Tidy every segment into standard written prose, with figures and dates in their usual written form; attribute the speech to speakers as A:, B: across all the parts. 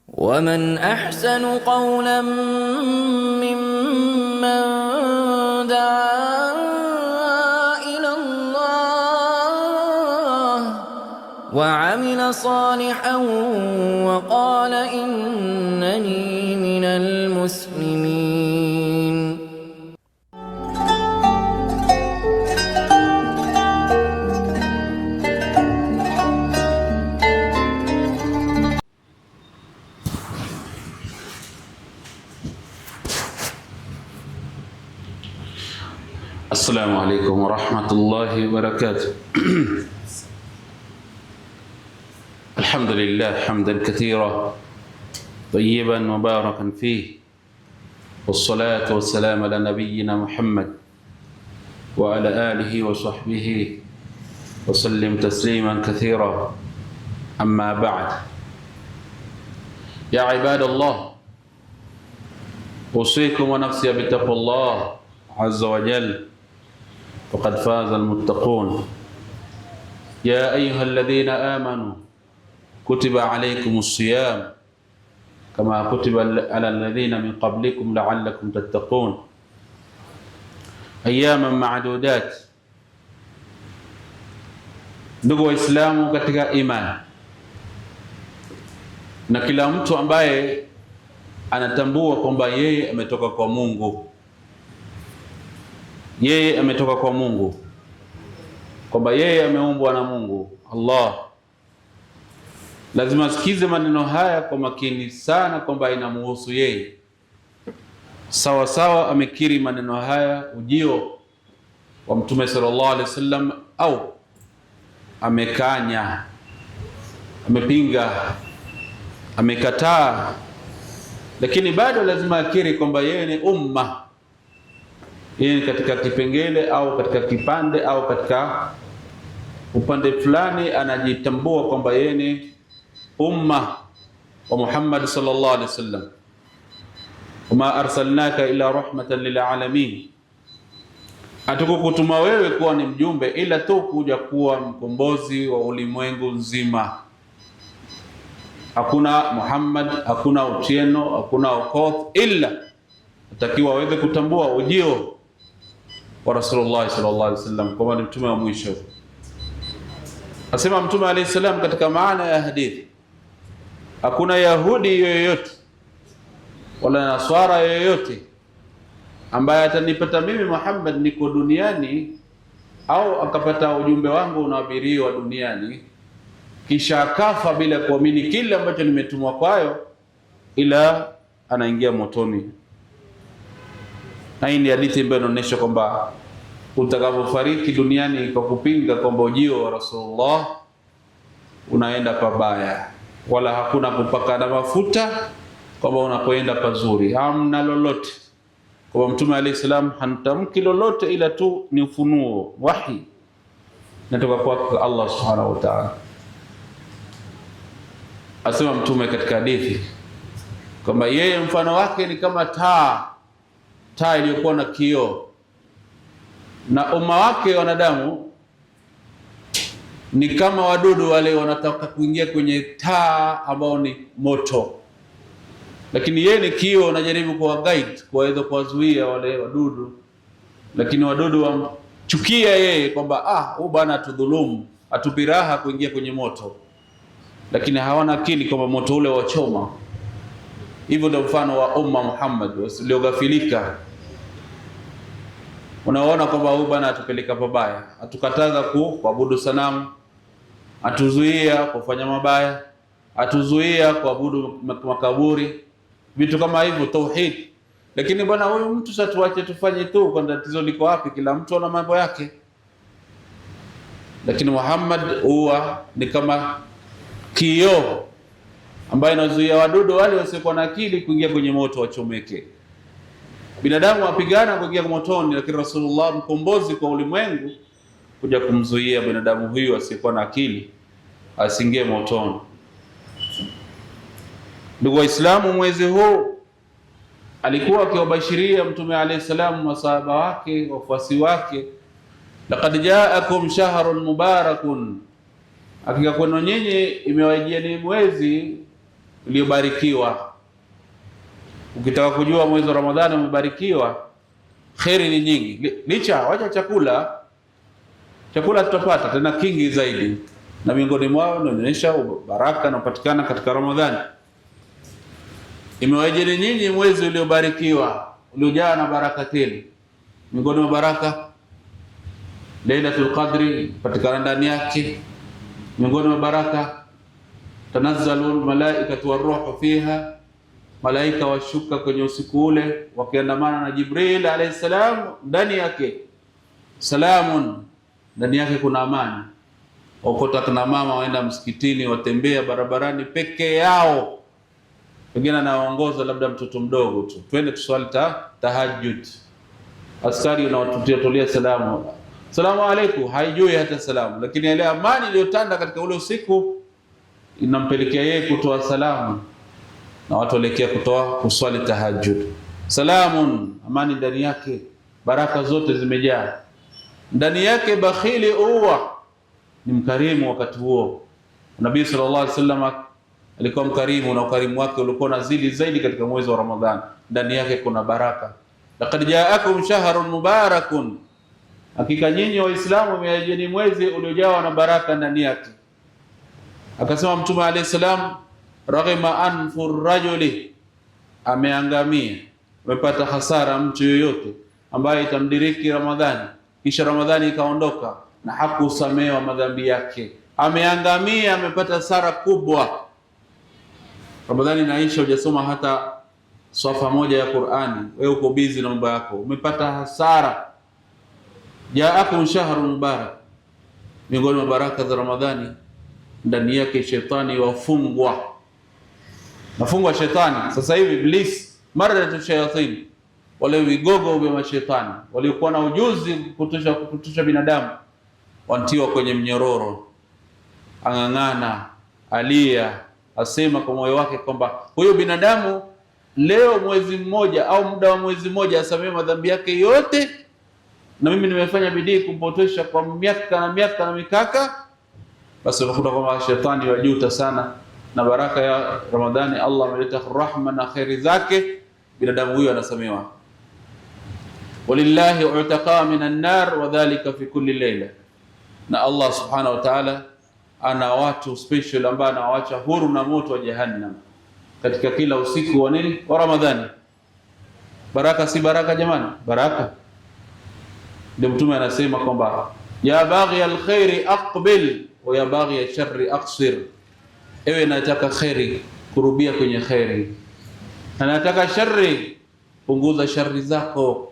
A: ومن أحسن قولا ممن دعا إلى الله وعمل صالحا وقال إنني من المسلمين.
B: السلام عليكم ورحمة الله وبركاته. الحمد لله حمدا كثيرا طيبا مباركا فيه، والصلاة والسلام على نبينا محمد وعلى آله وصحبه وسلم تسليما كثيرا. أما بعد، يا عباد الله، أوصيكم ونفسي بتقوى الله عز وجل، فقد فاز المتقون. يا أيها الذين آمنوا كتب عليكم الصيام كما كتب على الذين من قبلكم لعلكم تتقون أياما معدودات. Ndugu Waislamu katika imani, na kila mtu ambaye anatambua kwamba yeye ametoka kwa Mungu, yeye ametoka kwa Mungu, kwamba yeye ameumbwa na Mungu Allah, lazima asikize maneno haya kwa makini sana, kwamba inamuhusu yeye. Sawa sawa amekiri maneno haya ujio wa Mtume sallallahu alaihi wasallam, au amekanya, amepinga, amekataa, lakini bado lazima akiri kwamba yeye ni umma, yeye katika kipengele au katika kipande au katika upande fulani anajitambua kwamba yeye ni umma wa Muhammad sallallahu alaihi wasallam. Wama arsalnaka ila rahmatan lil alamin, hatukukutuma wewe kuwa ni mjumbe ila tu kuja kuwa mkombozi wa ulimwengu nzima. Hakuna Muhammad, hakuna Utieno, hakuna Okoth, ila atakiwa waweze kutambua ujio wa Rasulullah sallallahu alaihi wasallam kama ni mtume wa mwisho. Asema Mtume alayhi salam katika maana ya hadithi, hakuna Yahudi yoyote wala Nasara yoyote ambaye atanipata mimi Muhammad niko duniani, au akapata ujumbe wangu unahubiriwa duniani, kisha akafa bila kuamini kile ambacho nimetumwa kwayo, ila anaingia motoni. Na hii ni hadithi ambayo inaonyesha kwamba utakapofariki duniani kwa kupinga kwamba ujio wa Rasulullah unaenda pabaya, wala hakuna kupakana mafuta kwamba unapoenda pazuri, hamna lolote. Kwa Mtume alayhi salam hantamki lolote ila tu ni ufunuo, wahi natoka kwa Allah subhanahu wa ta'ala. Asema Mtume katika hadithi kwamba yeye mfano wake ni kama taa iliyokuwa na kioo, na umma wake wanadamu ni kama wadudu wale wanataka kuingia kwenye taa ambao ni moto, lakini yeye ni kioo, anajaribu kuwa guide, kuweza kuwazuia wale wadudu, lakini wadudu wamchukia yeye kwamba huyu bwana atudhulumu, atupiraha kuingia kwenye moto, lakini hawana akili kwamba moto ule wachoma. Hivyo ndio mfano wa umma Muhammad uliogafilika. Unaona kwamba huyu bwana atupeleka pabaya, atukataza kuabudu sanamu, atuzuia kufanya mabaya, atuzuia kuabudu makaburi, vitu kama hivyo, tauhid. Lakini bwana huyu mtu sasa tuache tufanye tu, kwa tatizo liko wapi? Kila mtu ana mambo yake. Lakini Muhammad huwa ni kama kioo ambaye inazuia wadudu wale wasiokuwa na akili kuingia kwenye moto wachomeke. Binadamu wapigana kuingia motoni, lakini Rasulullah mkombozi kwa ulimwengu kuja kumzuia binadamu huyu asiyekuwa na akili asiingie motoni. Ndugu Waislamu, mwezi huu alikuwa akiwabashiria Mtume alayhi salam masahaba wake, wafuasi wake, laqad ja'akum shahrun mubarakun, hakika kwenu nyinyi imewajia ni mwezi uliobarikiwa. Ukitaka kujua mwezi wa Ramadhani umebarikiwa, kheri ni nyingi. Licha wacha chakula tutapata tena kingi zaidi, na miongoni mwao inaonyesha baraka inapatikana katika Ramadhani. Imewajeni nyinyi mwezi uliobarikiwa, uliojaa na baraka tele. Miongoni mwa baraka Lailatul Qadri patikana ndani yake. Miongoni mwa baraka tanazzalul malaikatu waruhu fiha, malaika washuka kwenye usiku ule wakiandamana na Jibril alayhi salam. Ndani yake salamun, ndani yake kuna amani. Ukota kuna mama waenda msikitini, watembea barabarani peke yao, wengine anaongoza labda mtoto mdogo tu, twende tuswali tahajjud. Askari unawatolea salamu alaykum, haijui hata salamu, lakini ile amani iliyotanda katika ule usiku inampelekea yeye kutoa salamu, na watu waelekea kuswali tahajjud. Salamun, amani ndani yake, baraka zote zimejaa ndani yake. Bakhili uwa ni mkarimu. Wakati huo Nabii sallallahu alaihi wasallam alikuwa mkarimu, na ukarimu wake ulikuwa nazidi zaidi katika mwezi wa Ramadhani. Ndani yake kuna baraka. Laqad ja'akum shahrun mubarakun, hakika nyinyi Waislamu mmejeni mwezi uliojawa na baraka ndani yake. Akasema Mtume alayhi salam, raghima anfu rajuli, ameangamia, amepata hasara mtu yoyote ambaye itamdiriki Ramadhani kisha Ramadhani ikaondoka na hakusamehewa madhambi yake. Ameangamia, amepata hasara kubwa. Ramadhani inaisha, hujasoma hata swafa moja ya Qur'ani, wewe uko busy na mambo yako, umepata hasara. Jaakum shahrun mubarak, miongoni mwa baraka za Ramadhani ndani yake shetani wafungwa. Nafungwa shetani sasa hivi, Iblis, maradatu shayatin, wale vigogo vya mashetani waliokuwa na ujuzi kutusha binadamu, wantiwa kwenye mnyororo. Ang'ang'ana, alia, asema kwa moyo wake kwamba huyo binadamu leo mwezi mmoja au muda wa mwezi mmoja asamehe madhambi yake yote, na mimi nimefanya bidii kumpotosha kwa miaka na miaka na mikaka. Basi unakuta kwamba shetani wajuta sana, na baraka ya Ramadhani Allah ameleta rahma na khairi zake, binadamu huyo anasamehewa. Walillahi utaqaa minan nar wa dhalika fi kulli layla, na Allah subhanahu wa ta'ala ana watu special ambao anawaacha huru na moto wa jahannam katika kila usiku wa nini, wa Ramadhani. Baraka si baraka jamani, baraka. Ndio Mtume anasema kwamba ya baghi alkhairi aqbil wa ya baghi alsharri aqsir, ewe nataka khairi, kurubia kwenye khairi, na nataka shari, punguza shari zako.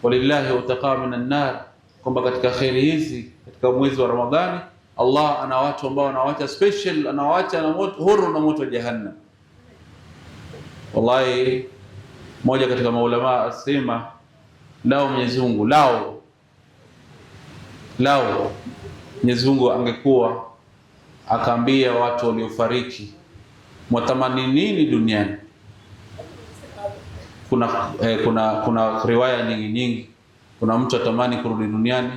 B: Walillahi utaqaa minan nar, kwamba katika khairi hizi katika mwezi wa Ramadhani Allah ana watu ambao anawacha special, anawacha na moto huru na moto wa jahannam. Wallahi, moja katika maulama asema, lao Mwenyezi Mungu, lao Mwenyezi Mungu angekuwa akaambia watu waliofariki mwatamani nini duniani. Kuna riwaya nyingi. Kuna mtu atamani kurudi duniani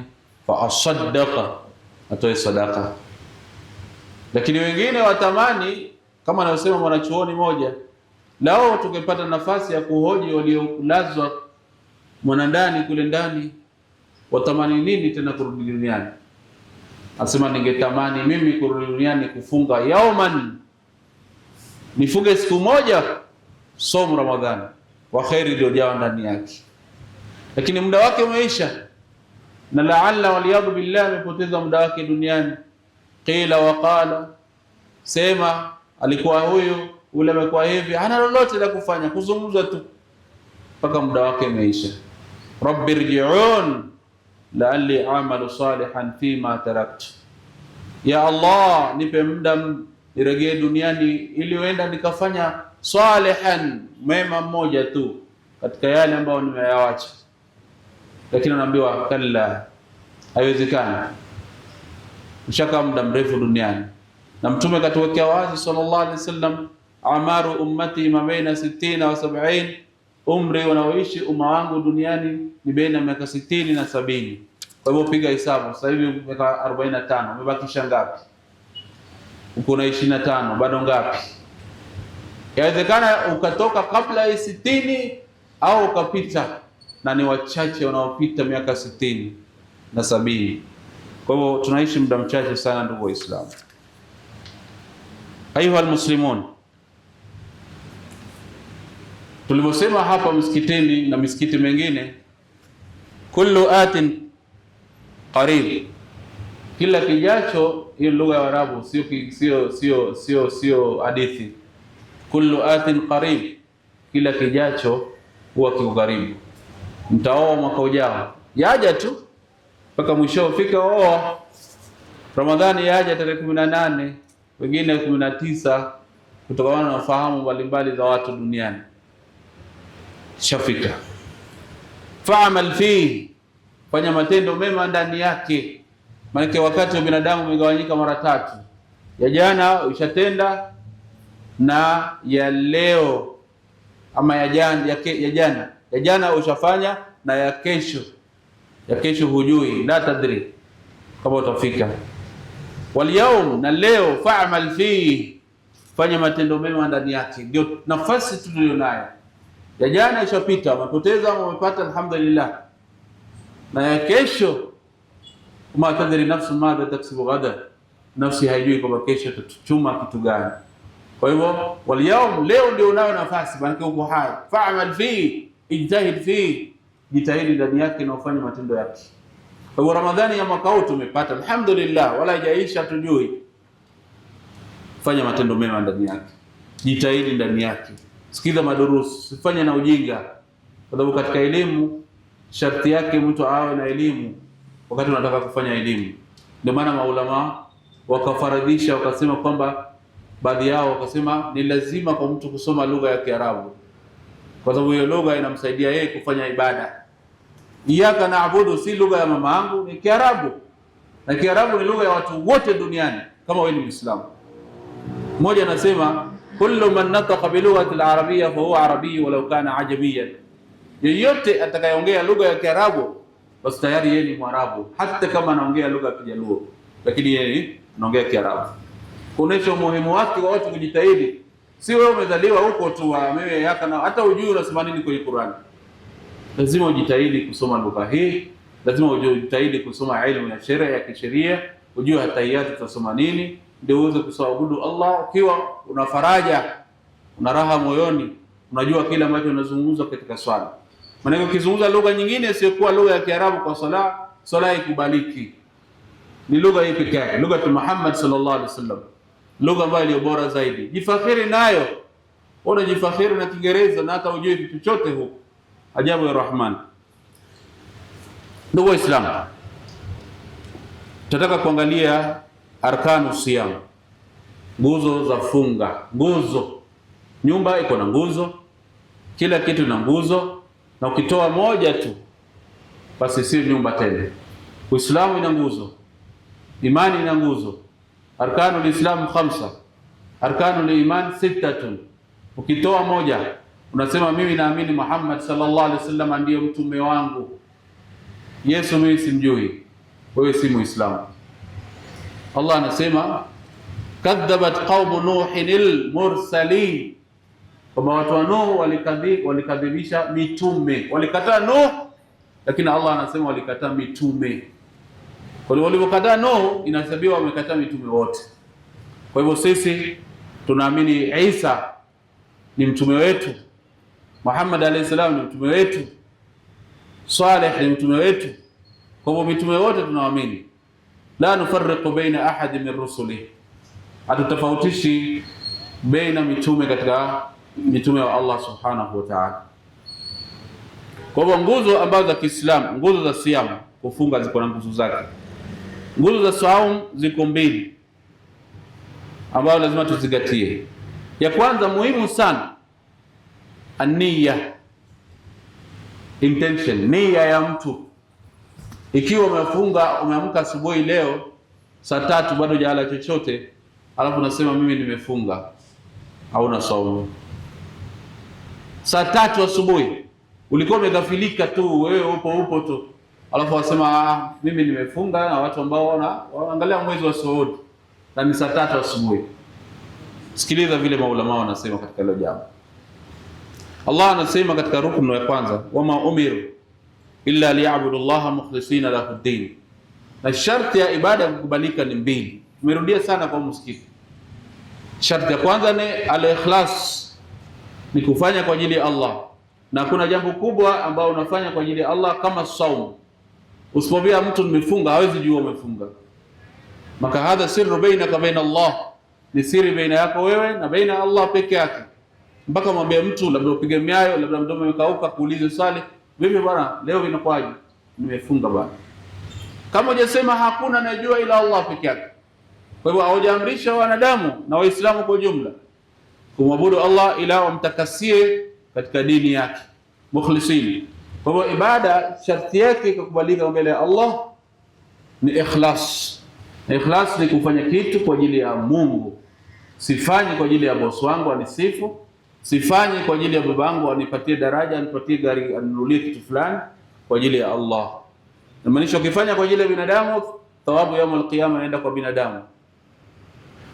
B: fa asaddaqa, atoe sadaka. Lakini wengine watamani, kama anasema mwanachuoni moja, lao tukipata nafasi ya kuhoji waliolazwa mwanandani kule ndani, watamani nini tena kurudi duniani? Anasema ningetamani mimi kurudi duniani kufunga yauman, nifunge siku moja somo Ramadhani wa khairi iliyojaa ndani yake. Lakini muda wake umeisha, na laalla waliyadhu billah amepoteza muda wake duniani. Qila wa qala, sema alikuwa huyu ule amekuwa hivi, hana lolote la kufanya, kuzungumza tu mpaka muda wake umeisha. Rabbi rji'un la'alli a'malu salihan fima taraktu, ya Allah nipe muda nirejee duniani ili uenda nikafanya salihan, mema mmoja tu katika yale ambayo nimeyawacha. Lakini anaambiwa kalla, haiwezekani, mshaka muda mrefu duniani. Na Mtume katuwekea wazi sallallahu alaihi wasallam, amaru ummati ma baina 60 wa 70, umri unaoishi umma wangu duniani ni baina miaka 60 na 70. Kwa hivyo piga hesabu, sasa hivi miaka 45, umebakisha ngapi? Uko na 25, bado ngapi? Yawezekana ukatoka kabla ya 60 au ukapita, na ni wachache wanaopita miaka 60 na 70. Kwa hivyo tunaishi muda mchache sana, ndugu Waislamu. Ayuha almuslimun, tulivyosema hapa msikitini na misikiti mengine, kullu atin qarib, kila kijacho. Hiyo lugha ya Arabu, sio hadithi. Kullu atin qarib, kila kijacho huwa kiko karibu. Mtaoa mwaka ujao, yaja tu mpaka mwisho ufika. Ramadhani yaja tarehe 18, wengine 19, kutokana na fahamu mbalimbali za watu duniani. Shafika. Fa'amal fihi, fanya matendo mema ndani yake. Maana wakati wa binadamu umegawanyika mara 3: ya jana ushatenda, na ya leo ama ya jana ushafanya, na ya kesho hujui, la tadri kama utafika. Wal yawm, na leo, fa'amal fihi, fanya matendo mema ndani yake. Ndio nafasi tulionayo. Ya jana ishapita, umepoteza au umepata, alhamdulillah. Na ya kesho, ma tadri nafsu madha taksibu ghadan, nafsi haijui kwamba kesho tutachuma kitu gani. Kwa hivyo wal yawm, leo ndio unayo nafasi, maana uko hai. Fa'amal fihi, ijtahid fihi, jitahidi ndani yake na ufanye matendo yake. Kwa hivyo Ramadhani ya mwaka huu tumepata, alhamdulillah, wala haijaisha tujui. Fanya matendo mema ndani yake, jitahidi ndani yake. Sikiza madurusu, sifanye na ujinga, kwa sababu katika elimu sharti yake mtu awe na elimu wakati unataka kufanya elimu. Ndio maana maulama wakafaradhisha, wakasema kwamba, baadhi yao wakasema ni lazima kwa mtu kusoma lugha ya Kiarabu, kwa sababu hiyo lugha inamsaidia yeye kufanya ibada. Iyyaka na'budu si lugha ya mama yangu, ni Kiarabu, na Kiarabu ni lugha ya watu wote duniani kama wewe ni Muislamu. Mmoja anasema kullu man nataqa bi lughati al-arabiyya fa huwa arabiy walau kana ajamiyyan, yeyote atakayeongea lugha ya Kiarabu basi tayari yeye ni Mwarabu, hata kama anaongea lugha ya Kijaluo, lakini yeye anaongea Kiarabu. Kuonesha umuhimu wake wa watu kujitahidi. Si wewe umezaliwa huko tu wewe yaka, na hata ujui unasema nini kwenye Qur'an. Lazima ujitahidi kusoma lugha hii, lazima ujitahidi kusoma elimu ya sheria ya kisheria, ujue hatayati tutasoma nini, ndio uweze kuabudu Allah ukiwa una faraja, una raha moyoni, unajua kile ambacho unazungumza katika swala. Maana ukizungumza lugha nyingine isiyokuwa lugha ya Kiarabu kwa swala ikubaliki. Ni lugha hii pekee yake, lugha ya Muhammad sallallahu alaihi wasallam, lugha ambayo ni bora zaidi. Jifakhiri nayo. Unajifakhiri na Kiingereza na hata ujue kitu chote huko. Ajabu ya Rahman. Ndugu Waislamu, tunataka kuangalia arkanu siyam, nguzo za funga. Nguzo, nyumba iko na nguzo, kila kitu na nguzo, na ukitoa moja tu basi si nyumba tena. Uislamu ina nguzo, imani ina nguzo. Arkanul Islam 5, arkanul iman 6. Ukitoa moja unasema mimi naamini Muhammad sallallahu alaihi wasallam ndiye mtume wangu. Yesu mimi simjui, wewe si Muislamu. Allah anasema kadhabat qaumu nuhin mursalin, kama watu wa Nuh walikadhibisha mitume. Walikataa Nuh, lakini Allah anasema walikataa mitume. Kwa hiyo walipokataa Nuh inahesabiwa wamekataa mitume wote. Kwa hivyo sisi tunaamini Isa ni mtume wetu, Muhammad alayhi salam ni mtume wetu, Saleh ni mtume wetu. Kwa hivyo mitume wote tunaamini. La nufarriqu baina ahadi min rusuli, hatutafautishi baina mitume katika mitume wa Allah subhanahu wa ta'ala. Kwa hivyo nguzo ambazo za Kiislamu, nguzo za siyam, kufunga, ziko na nguzo zake. Nguzo za saum ziko 2 ambazo lazima tuzingatie. Ya kwanza muhimu sana, an-niyya, intention, nia ya mtu. Ikiwa umefunga, umeamka asubuhi leo saa 3 bado hujala chochote, alafu unasema mimi nimefunga, hauna saumu. Saa 3 asubuhi ulikuwa umeghafilika tu, wewe upo tu, alafu wasema mimi nimefunga, na watu ambao wanaangalia mwezi wa Saudi na ni saa 3 asubuhi. Sikiliza vile maulama wanasema katika hilo jambo. Allah anasema katika ruknu ya kwanza, wama umiru illa liya'budu Allaha mukhlisina lahu ad-din. Na sharti ya ibada kukubalika ni mbili. Tumerudia sana kwa msikiti. Sharti ya kwanza ni al-ikhlas, ni kufanya kwa ajili ya Allah. Na kuna jambo kubwa ambao unafanya kwa ajili ya Allah kama saum. Usipomwambia mtu nimefunga, hawezi jua umefunga. Maka hadha sirru bainaka baina Allah, ni siri baina yako wewe na baina Allah peke yake. Mpaka mwambie mtu labda upige miayo, labda mdomo umekauka, kuulize swali, vipi bwana leo inakwaje? Nimefunga bwana. Kama hujasema hakuna anajua ila Allah peke yake. Kwa hivyo haujaamrisha wanadamu na Waislamu kwa jumla kumwabudu Allah ila wamtakasie katika dini yake, mukhlisin. Kwa hivyo ibada sharti yake kukubalika mbele ya Allah ni ikhlas. Ikhlas ni kufanya kitu kwa ajili ya Mungu. Sifanyi kwa ajili ya boss wangu anisifu, sifanyi kwa ajili ya babangu anipatie daraja, anipatie gari, anunulie kitu fulani, kwa ajili ya Allah. Na maanisha ukifanya kwa ajili ya binadamu, thawabu yaum al-qiyama inaenda kwa binadamu.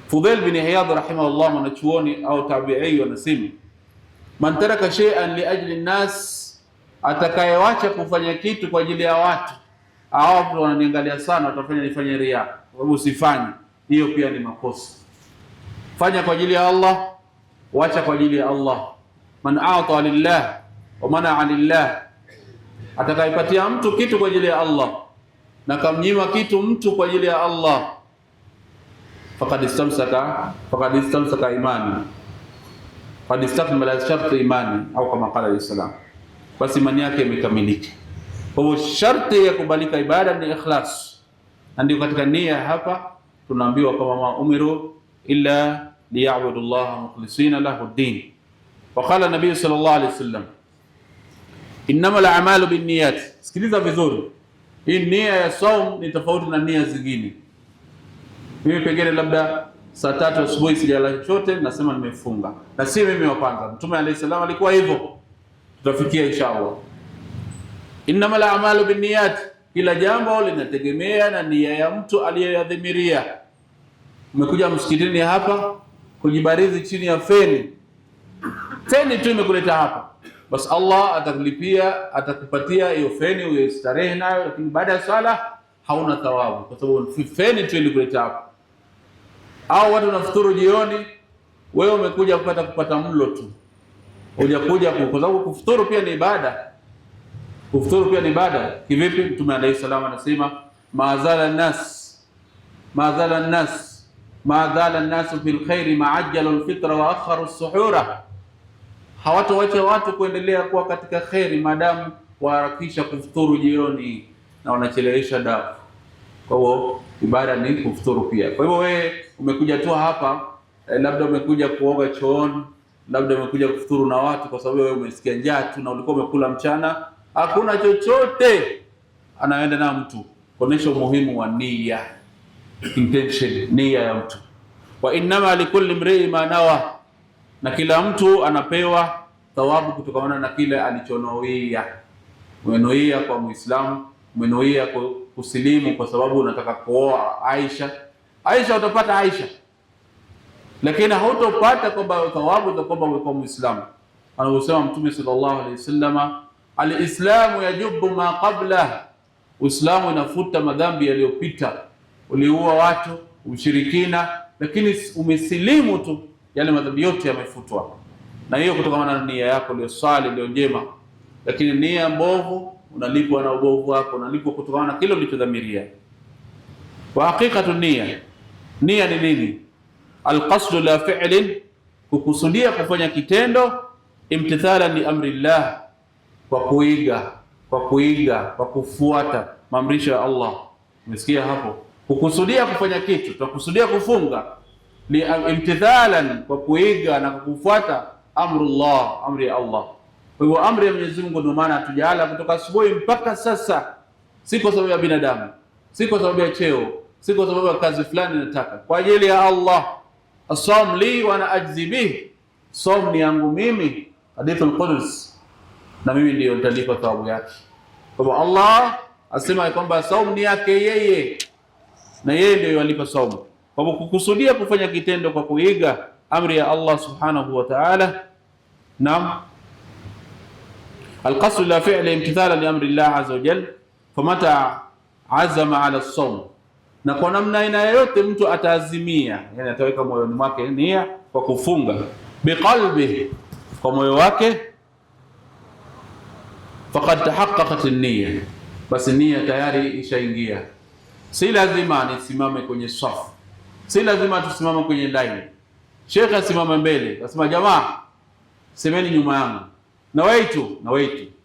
B: Fudail bin Iyad rahimahullah, mwanachuoni au tabi'i, anasema man taraka shay'an li ajli an-nas, atakayewacha kufanya kitu kwa ajili ya watu, hao watu wananiangalia sana, watafanya nifanye riya, kwa sababu sifanyi, hiyo pia ni makosa. Fanya kwa ajili ya Allah, wacha kwa ajili ya Allah. Man a'ta lillah wa mana'a lillah, atakayepatia mtu kitu kwa ajili ya Allah na kamnyima kitu mtu kwa ajili ya Allah, faqad istamsaka imani, faqad istakmala shart imani, au kama qala al-salam, basi imani yake imekamilika. Kwa hivyo sharti ya kubalika ibada ni ikhlas, na ndio katika nia hapa tunaambiwa kama ma umiru illa liya'budu Allaha mukhlisina lahu ad-din. Wa qala Nabii sallallahu alayhi wasallam, innamal a'malu binniyat. Sikiliza vizuri, hii nia ya saum ni tofauti na nia zingine. Mimi pengine labda saa 3 asubuhi sijala chochote, nasema nimefunga, na si mimi wa kwanza. Mtume alayhi salam alikuwa hivyo, tutafikia inshallah. Innamal a'malu binniyat, kila jambo linategemea na nia ya mtu aliyeyadhimiria. Umekuja msikitini hapa kujibarizi chini ya feni tu imekuleta hapa, basi Allah atakulipia, atakupatia hiyo feni uistarehe nayo, lakini baada ya swala hauna thawabu, kwa sababu feni tu ilikuleta hapa. Au watu wanafuturu jioni, wewe umekuja kupata mlo tu, hujakuja kwa sababu kufuturu pia ni ibada. Kufuturu pia ni ibada. Kivipi? Mtume alayhi salamu anasema maazala an-nas fil khairi ma'ajjalu al-fitra wa akharu as-suhura, hawatowacha watu kuendelea kuwa katika khairi madamu waharakisha kufuturu jioni na wanachelewesha dafu. Kwa hiyo ibada ni kufuturu pia. Kwa hivyo wewe umekuja tu hapa, labda umekuja kuoga chooni, labda umekuja kufuturu na watu kwa sababu wewe umesikia njaa tu na ulikuwa umekula mchana, hakuna chochote, anaenda na mtu kuonesha umuhimu wa nia, intention, nia ya mtu. Wa innama likulli imri'i ma nawa, na kila mtu anapewa thawabu kutokana na kile alichonuia. Umenuia kwa Muislamu, umenuia kusilimu kwa sababu unataka kuoa Aisha utapata Aisha, lakini hautopata kwamba thawabu utakwamba umekuwa Muislamu. Anasema Mtume sallallahu alaihi wasallam, al-islamu yajubu ma qabla, Uislamu inafuta madhambi yaliyopita. Uliua watu, ushirikina, lakini umesilimu tu, yale madhambi yote yamefutwa. Na hiyo kutokana na nia yako ile swali ile njema. Lakini nia mbovu unalipwa na ubovu wako, unalipwa kutokana na kile ulichodhamiria. Wa haqiqatu nia ni nini? Alqasdu la fi'lin, kukusudia kufanya kitendo, imtithalan li amri Allah, kwa kufuata maamrisho ya Allah. Umesikia hapo? Kukusudia kufanya kitu, tukusudia kufunga, li imtithalan, kwa kuiga na kufuata amrullah, amri ya Allah. Kwa hivyo amri ya Mwenyezi Mungu ndio maana tujala kutoka asubuhi mpaka sasa, si kwa sababu ya binadamu, si kwa sababu ya cheo, si kwa sababu ya kazi fulani nataka, kwa ajili ya Allah. As-sawm li wa ana ajzi bihi, sawm ni yangu mimi, hadithul Qudus, na mimi ndio nitalipa thawabu yake. Kwa hivyo Allah asema kwamba sawm ni yake yeye, na yeye ndio yalipa sawm. Kwa hivyo kukusudia kufanya kitendo kwa kuiga amri ya Allah subhanahu wa ta'ala. Naam, alqasdu ila fi'li imtithala li amri Allah azza wa jalla, famata azama ala as-sawm, na kwa namna aina yoyote mtu ataazimia, yani ataweka moyoni mwake nia kwa kufunga, biqalbihi, kwa moyo wake, faqad tahaqqaqat an-niyya, basi nia tayari ishaingia. Si lazima nisimame kwenye safu, si lazima tusimame kwenye line, shekhe asimame mbele asema jamaa semeni nyuma yangu, nawaitu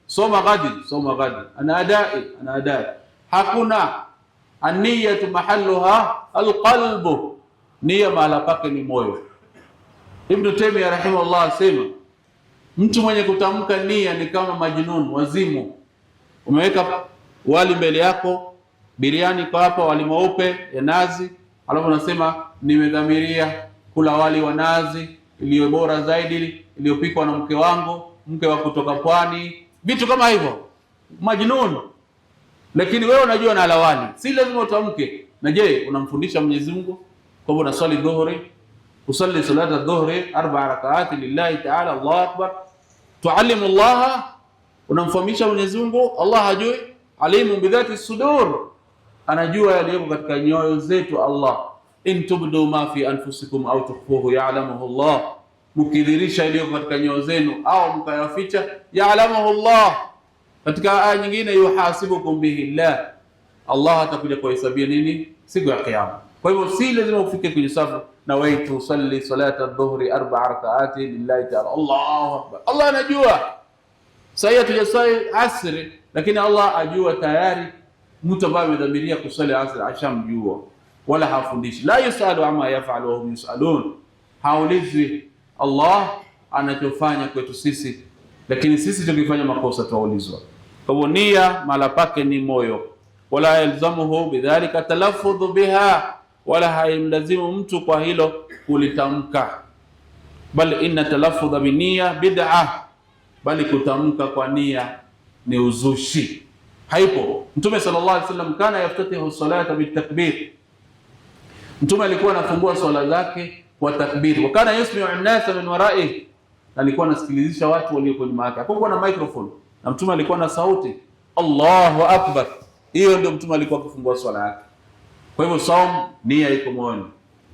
B: soma ghadi, ana adai. Hakuna. An-niyyatu mahalluha al-qalbu, nia mahala pake ni moyo. Ibn Taymiyyah rahimahullah asema mtu mwenye kutamka nia ni kama majnun, wazimu. Umeweka wali mbele yako, biriani kwa hapa, wali mweupe ya nazi, alafu unasema nimedhamiria kula wali wa nazi iliyo bora zaidi, iliyopikwa na mke wangu, mke wa kutoka pwani, vitu kama hivyo, majnun. Lakini wewe unajua na alawali, si lazima utamke. Na je, unamfundisha Mwenyezi Mungu kwamba unaswali dhuhuri, usalli salata dhuhri 4 rak'ati lillahi ta'ala, Allahu akbar, tuallimu Allah, unamfahamisha Mwenyezi Mungu. Allah hajui? Alimu bidhati sudur, anajua yaliyoko katika nyoyo zetu. Allah, in tubdu ma fi anfusikum au tukhfuhu ya'lamuhu Allah, mkidhirisha yaliyoko katika nyoyo zenu au mkayaficha, ya'lamuhu Allah. Katika aya nyingine, yuhasibukum bihi Allah, Allah atakuja kuhesabia nini siku ya kiyama. Kwa hivyo si lazima ufike kwenye safu nawaitu usalli salata dhuhri 4 rak'ati lillahi ta'ala, Allahu akbar. Allah anajua sasa tujasai asri, lakini Allah ajua tayari mtu ambaye amedhamiria kusali asri ashamjua, wala hafundishi. La yusalu amma yaf'alu wa hum yusalun, haulizwi Allah anachofanya kwetu sisi, lakini sisi tukifanya makosa tuulizwa. Kwa hivyo nia mahala pake ni moyo, wala yalzamuhu bidhalika talaffudhu biha, wala haimlazimu mtu kwa hilo kulitamka. Bal inna talaffudha biniyya bid'ah, bali kutamka kwa nia ni uzushi, haipo. Mtume sallallahu alaihi wasallam kana yaftatihu salata bitakbir, Mtume alikuwa anafungua swala zake kwa takbir. Wa kana yusmi'u an-nasa min wara'ihi, alikuwa anasikilizisha watu walio nyuma yake. Hakuwa na microphone, na Mtume alikuwa na sauti, Allahu akbar. Hiyo ndio Mtume alikuwa akifungua swala yake. Kwa hivyo saum, nia iko moyoni.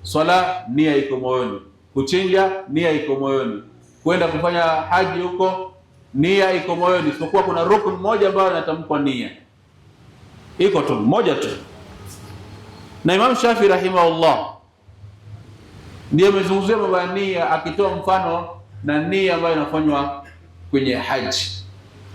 B: Swala, nia iko moyoni. Kuchinja, nia iko moyoni. Kwenda kufanya haji huko, nia iko moyoni. Isipokuwa kuna rukun moja ambayo inatamkwa nia, iko tu moja tu. Na Imam Shafi rahimahullah ndiye amezungumzia mambo ya nia, akitoa mfano na nia ambayo inafanywa kwenye haji.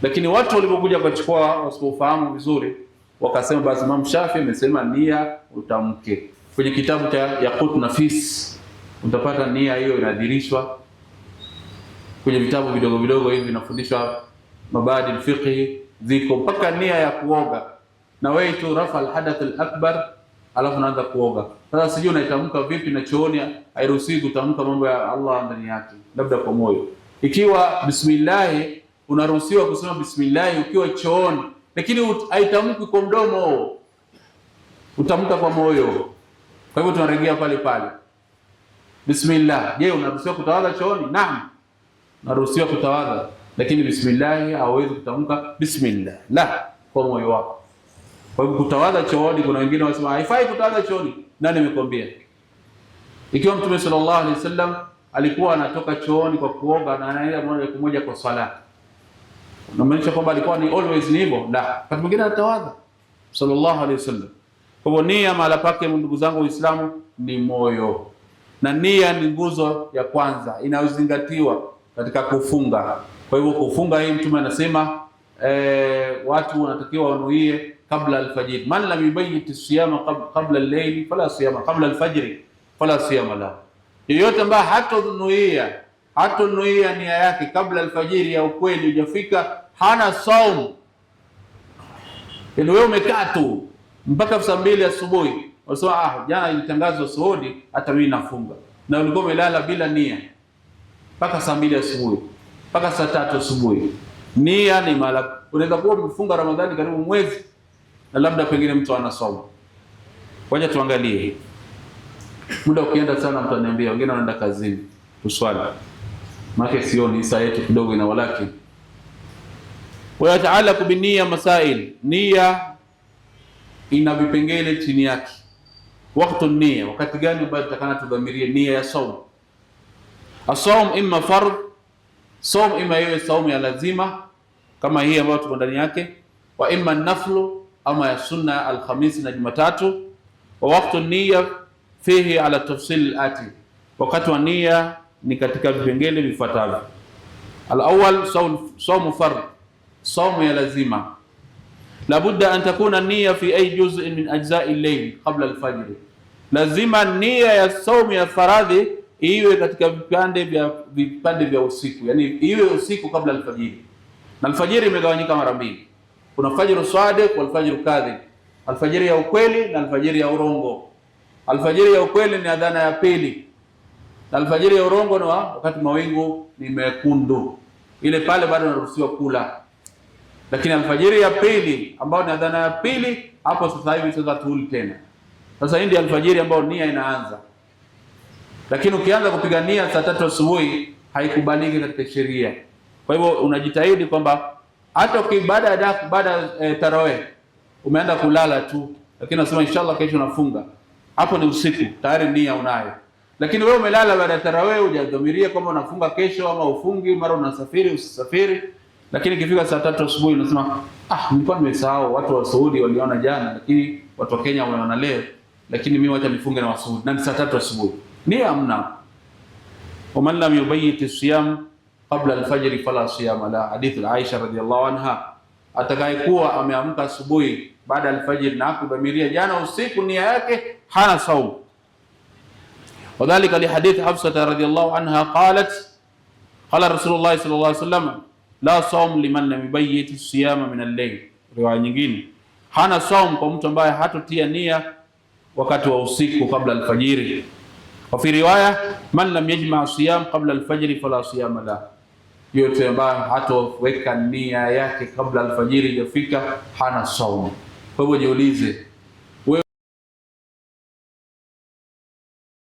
B: Lakini watu walipokuja kuchukua wasipofahamu vizuri, wakasema basi Imam Shafi amesema nia utamke. Kwenye kitabu cha Yaqut Nafis utapata nia hiyo inadirishwa. Kwenye vitabu vidogo vidogo hivi vinafundishwa mabadi al-fiqh, ziko mpaka nia ya kuoga, na wewe tu rafa al-hadath al-akbar, alafu unaanza kuoga. Sasa sijui unaitamka vipi, na chooni hairuhusiwi kutamka mambo ya Allah ndani yake, labda kwa moyo. Ikiwa bismillah, unaruhusiwa kusema bismillah ukiwa chooni, lakini haitamki kwa mdomo, utamka kwa moyo. Kwa hivyo tunarejea pale pale bismillah. Je, unaruhusiwa kutawadha chooni? Naam, unaruhusiwa kutawadha, lakini bismillah hauwezi kutamka bismillah la kwa moyo wako. Kwa hivyo kutawadha chooni, kuna wengine wanasema haifai kutawadha chooni. Nani amekwambia? Ikiwa Mtume sallallahu alaihi wasallam alikuwa anatoka chooni kwa kuoga na anaenda moja kwa moja kwa swala, unamaanisha kwamba alikuwa ni always ni hivyo? La, wakati mwingine anatawadha sallallahu alaihi wasallam. Kwa hivyo nia mahala pake, ndugu zangu Waislamu, ni moyo, na nia ni nguzo ya kwanza inayozingatiwa katika kufunga. Kwa hivyo kufunga hii Mtume anasema watu wanatakiwa wanuie kabla alfajiri. Man lam yubayyit as-siyama qabla al-layl fala siyama, qabla al-fajr fala siyama la. Yeyote ambaye hatonuia nia yake kabla alfajiri ya ukweli hujafika, hana saum. Yaani wewe umekaa tu mpaka saa 2 asubuhi, unasema jana ilitangazwa Saudi, hata mimi nafunga, na ulikuwa umelala bila nia mpaka saa 2 asubuhi, mpaka saa 3 asubuhi. Nia ni mala. Unaweza kuwa umefunga Ramadhani karibu mwezi, na labda pengine mtu anasoma. Wacha tuangalie. Muda ukienda sana, mtu ananiambia wengine wanaenda kazini. kuswali. Maana sioni saa yetu kidogo ina walakin. Wa yataalaku bi niyya masail, nia ina vipengele chini yake. Wakati nia, wakati gani ambayo tutakana tudhamirie nia ya saum? As-saum imma fard, saum imma iwe saum ya lazima kama hii ambayo tuko ndani yake, wa imma naflu ama ya sunna Alhamisi na Jumatatu. Wa wakati nia fihi ala tafsil ati, wakati wa nia ni katika vipengele vifuatavyo. Al-awwal saum fard, saum ya lazima. Labudda an takuna nia fi ay juz'in min ajza'i al-layl qabla al-fajr, lazima nia ya saumu ya faradhi iwe katika vipande vya usiku, yani iwe usiku kabla alfajiri. Na alfajiri imegawanyika mara mbili, kuna fajr sadiq wal fajr kadhib, alfajiri ya ukweli na alfajiri ya urongo. Alfajiri ya ukweli ni adhana ya pili, na alfajiri ya urongo ni wakati mawingu ni mekundu, ile pale bado unaruhusiwa kula. Lakini alfajiri ya pili ambayo ni adhana ya pili, hapo sasa hivi sasa tuuli tena. Sasa hii ndio alfajiri ambayo nia inaanza. Lakini ukianza kupiga nia saa 3 asubuhi haikubaliki katika sheria. Kwa hivyo unajitahidi kwamba hata baada ya tarawih umeenda kulala tu, lakini unasema inshallah kesho nafunga, hapo ni usiku, tayari nia unayo. Lakini wewe umelala baada ya tarawih, hujadhamiria kama unafunga kesho ama ufungi, mara unasafiri usisafiri, lakini ikifika saa 3 asubuhi unasema nilikuwa nimesahau, watu wa Saudi waliona jana, lakini watu wa Kenya wameona leo, lakini mimi wacha nifunge na Wasuudi, na ni saa 3 asubuhi. Nia amna. Waman lam yubayyit as-siyam qabla al-fajr fala siyama la, hadith Aisha radhiyallahu anha, atakayekuwa ameamka asubuhi baada al-fajr na kudhamiria jana usiku nia yake, hana saum. Wadhālika li hadith Hafsa radhiyallahu anha qalat qala Rasulullah sallallahu alayhi wasallam la saum liman lam yubayyit as-siyama min al-layl. Riwaya nyingine, hana saum kwa mtu ambaye hatotia nia wakati wa usiku kabla al-fajr. Wa fi riwaya man lam yajma' siyam qabla al-fajr fala siyama la, yote ambaye hatoweka nia yake kabla al-fajr hajafika hana saum. Kwa hivyo jiulize,